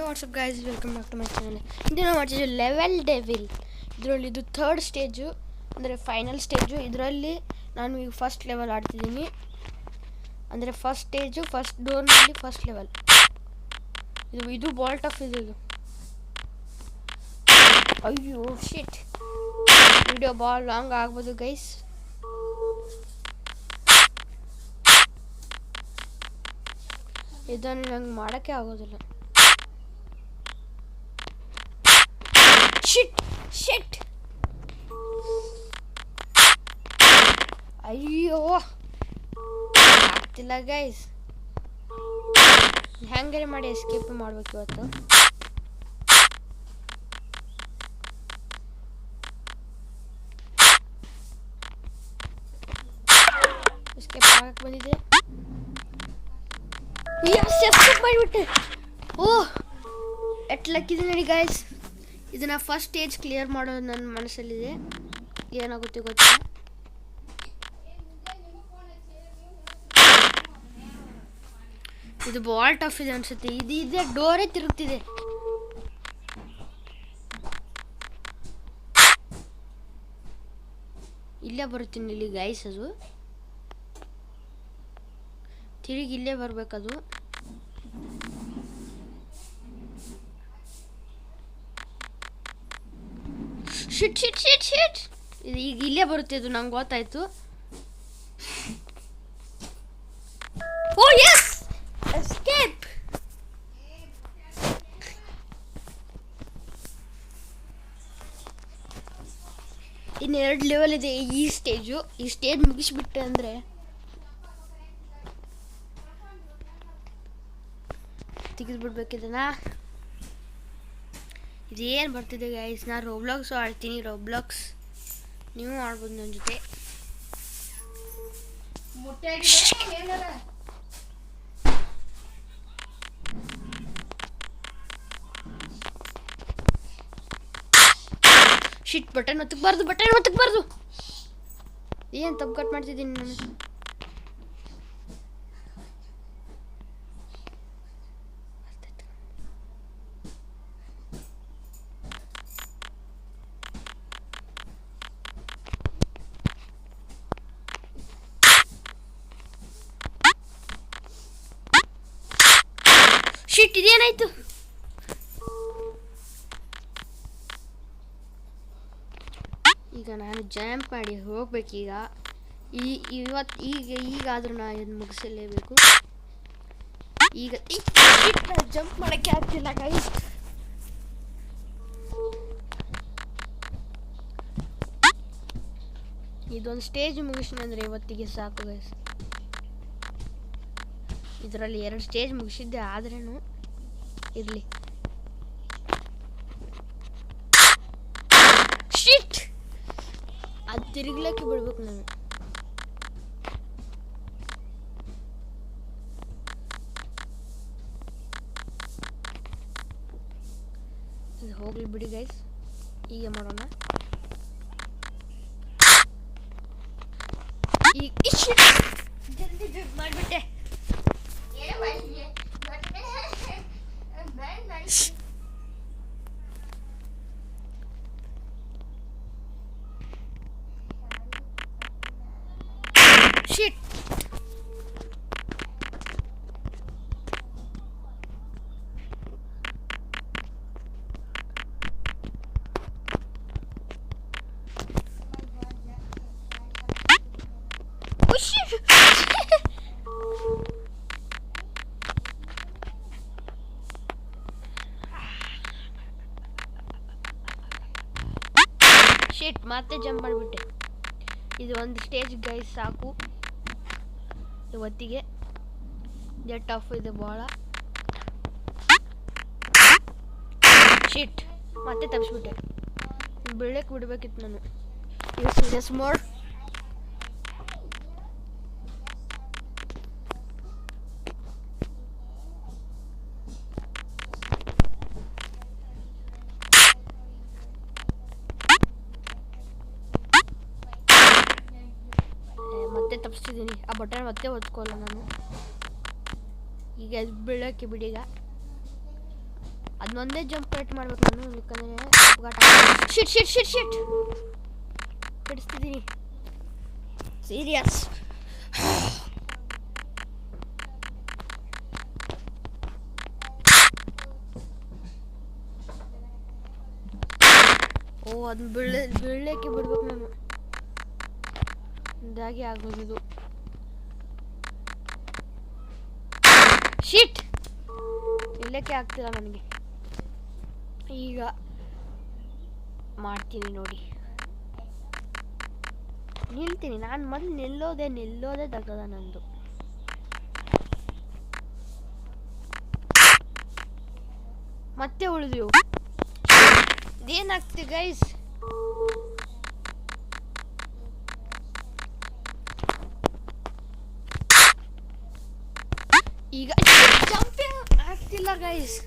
Yo, what's up guys, welcome back to my channel. ಇದು ನಾವು ಮಾಡ್ತಿದ್ವಿ ಲೆವೆಲ್ ಡೆವಿಲ್. ಇದರಲ್ಲಿ ಇದು ಥರ್ಡ್ ಸ್ಟೇಜು, ಅಂದರೆ ಫೈನಲ್ ಸ್ಟೇಜು. ಇದರಲ್ಲಿ ನಾನು ಈಗ ಫಸ್ಟ್ ಲೆವೆಲ್ ಆಡ್ತಿದ್ದೀನಿ. ಅಂದರೆ ಫಸ್ಟ್ ಸ್ಟೇಜು, ಫಸ್ಟ್ ಡೋರ್ನಲ್ಲಿ ಫಸ್ಟ್ ಲೆವೆಲ್. ಇದು ಬಾಲ್ ಟಫ್ ಇದು. ಅಯ್ಯೋ ಶಿಟ್, ವಿಡಿಯೋ ಬಾಲ್ ಲಾಂಗ್ ಆಗ್ಬೋದು ಗೈಸ್. ಇದನ್ನು ನಂಗೆ ಮಾಡೋಕ್ಕೆ ಆಗೋದಿಲ್ಲ. ಶಿಟ್ ಅಯ್ಯೋ ಆಗ್ತಿಲ್ಲ ಗೈಸ್. ಹೆಂಗಾರೆ ಮಾಡಿ ಎಸ್ಕೇಪ್ ಮಾಡ್ಬೇಕು ಇವತ್ತು. ಎಸ್ಕೇಪ್ ಆಗಕ್ಕೆ ಬಂದಿದೆ. ಎಸ್ಕೇಪ್ ಮಾಡಿಬಿಟ್ಟೆ. ಓಹ್ ಎಟ್ ಲಕ್ಕಿದೆ ನೋಡಿ ಗೈಸ್. ಇದನ್ನು ಫಸ್ಟ್ ಸ್ಟೇಜ್ ಕ್ಲಿಯರ್ ಮಾಡೋದು ನನ್ನ ಮನಸ್ಸಲ್ಲಿದೆ. ಏನಾಗುತ್ತೆ ಗೊತ್ತಿಲ್ಲ. ಇದು ಬಾಲ್ ಟಫ್ ಇದೆ ಅನ್ಸುತ್ತೆ. ಇದೆ ಡೋರೇ ತಿರುಗ್ತಿದೆ. ಇಲ್ಲೇ ಬರುತ್ತೀನಿ ಇಲ್ಲಿ ಗೈಸ್. ಅದು ತಿರುಗಿ ಇಲ್ಲೇ ಬರಬೇಕದು. ಶಿಟ್ ಇದು ಈಗ ಇಲ್ಲೇ ಬರುತ್ತೆ. ಅದು ನಂಗೆ ಗೊತ್ತಾಯ್ತು. ಓ ಯಸ್, ಎಸ್ಕೇಪ್. ಇನ್ನೆರಡು ಲೆವೆಲ್ ಇದೆ ಈ ಸ್ಟೇಜು. ಈ ಸ್ಟೇಜ್ ಮುಗಿಸ್ಬಿಟ್ಟೆ ಅಂದರೆ ತೆಗೆದುಬಿಡ್ಬೇಕಿದನ್ನ. ಇದೇನು ಬರ್ತಿದೆ ಗೈಸ್. ನಾನು ರೋಬ್ಲಾಕ್ಸು ಆಡ್ತೀನಿ. ರೋಬ್ಲಾಕ್ಸ್ ನೀವು ಆಡ್ಬೋದು ನನ್ನ ಜೊತೆ. ಶಿಟ್, ಬಟನ್ ಒತ್ತಕ್ಬಾರ್ದು. ಏನು ತಪ್ಪು ಕಟ್ ಮಾಡ್ತಿದ್ದೀನಿ ನಾನು. ಶಿಟ್, ಇದೇನಾಯ್ತು? ಈಗ ನಾನು ಜಂಪ್ ಮಾಡಿ ಹೋಗ್ಬೇಕೀಗ. ಈಗಾದ್ರೂ ನಾನು ಇದನ್ನು ಮುಗಿಸಲೇಬೇಕು. ಈಗ ಜಂಪ್ ಮಾಡೋಕ್ಕೆ ಆಗ್ತಿಲ್ಲ ಗೈಸ್. ಇದೊಂದು ಸ್ಟೇಜ್ ಮುಗಿಸಿದ್ರೆ ಇವತ್ತಿಗೆ ಸಾಕು ಗೈಸ್. ಇದರಲ್ಲಿ 2 ಸ್ಟೇಜ್ ಮುಗಿಸಿದ್ದೆ, ಆದ್ರೂ ಇರಲಿ. ಶಿಟ್, ಅದು ತಿರುಗ್ಲಿಕ್ಕೆ ಬಿಡ್ಬೇಕು ನಾನು. ಇದು ಹೋಗ್ಲಿ ಬಿಡಿ ಗೈಸ್. ಈಗ ಮಾಡೋಣ. ಜಲ್ದಿ ಮಾಡಿಬಿಟ್ಟೆ. ಶಿಟ್, ಶಿಟ್, ಮತ್ತೆ ಜಂಪ್ ಮಾಡಿಬಿಟ್ಟೆ. ಇದು ಒಂದು ಸ್ಟೇಜ್ ಗೈಸ್ ಸಾಕು ಇವತ್ತಿಗೆ. ಟಫ್ ಇದೆ ಭಾಳ. ಶಿಟ್, ಮತ್ತೆ ತಪ್ಪಿಸ್ಬಿಟ್ಟೆ. ಬೀಳಕ್ಕೆ ಬಿಡ್ಬೇಕಿತ್ತು ನಾನು. ಇದು ಸೀರಿಯಸ್ ಮೋಡ್. ಮತ್ತೆ ತಪ್ಪಿಸ್ತಿದ್ದೀನಿ. ಆ ಬಟನ್ ಮತ್ತೆ ಒತ್ಕೊಳ್ಳ ನಾನು. ಈಗ ಬೀಳಕ್ಕೆ ಬಿಡೀಗ. ಅದನ್ನೊಂದೇ ಜಂಪ್ ಕರೆಕ್ಟ್ ಮಾಡ್ಬೇಕು ನಾನು, ಯಾಕಂದರೆ ಶಿಟ್ ಶಿಟ್ ಶಿಟ್ ಶಿಟ್ ಕೆಡಿಸ್ತಿದ್ದೀನಿ ಸೀರಿಯಸ್. ಓ ಅದನ್ನ ಬೀಳಕ್ಕೆ ಬಿಡ್ಬೇಕು ನಾನು, ಇದಾಗಿ ಆಗೋದು. ಶಿಟ್ ಇಲ್ಲಕ್ಕೆ ಆಗ್ತಿಲ್ಲ ನನಗೆ. ಈಗ ಮಾಡ್ತೀನಿ ನೋಡಿ, ನಿಲ್ತೀನಿ ನಾನು. ಮೊದಲು ನಿಲ್ಲೋದೇ ತಗದ ನಂದು. ಮತ್ತೆ ಉಳಿದ್ವು. ಇದೇನಾಗ್ತಿದೆ ಗೈಸ್? ಈಗ ಜಂಪ್ ಆಗ್ತಿಲ್ಲ ಗೈಸ್.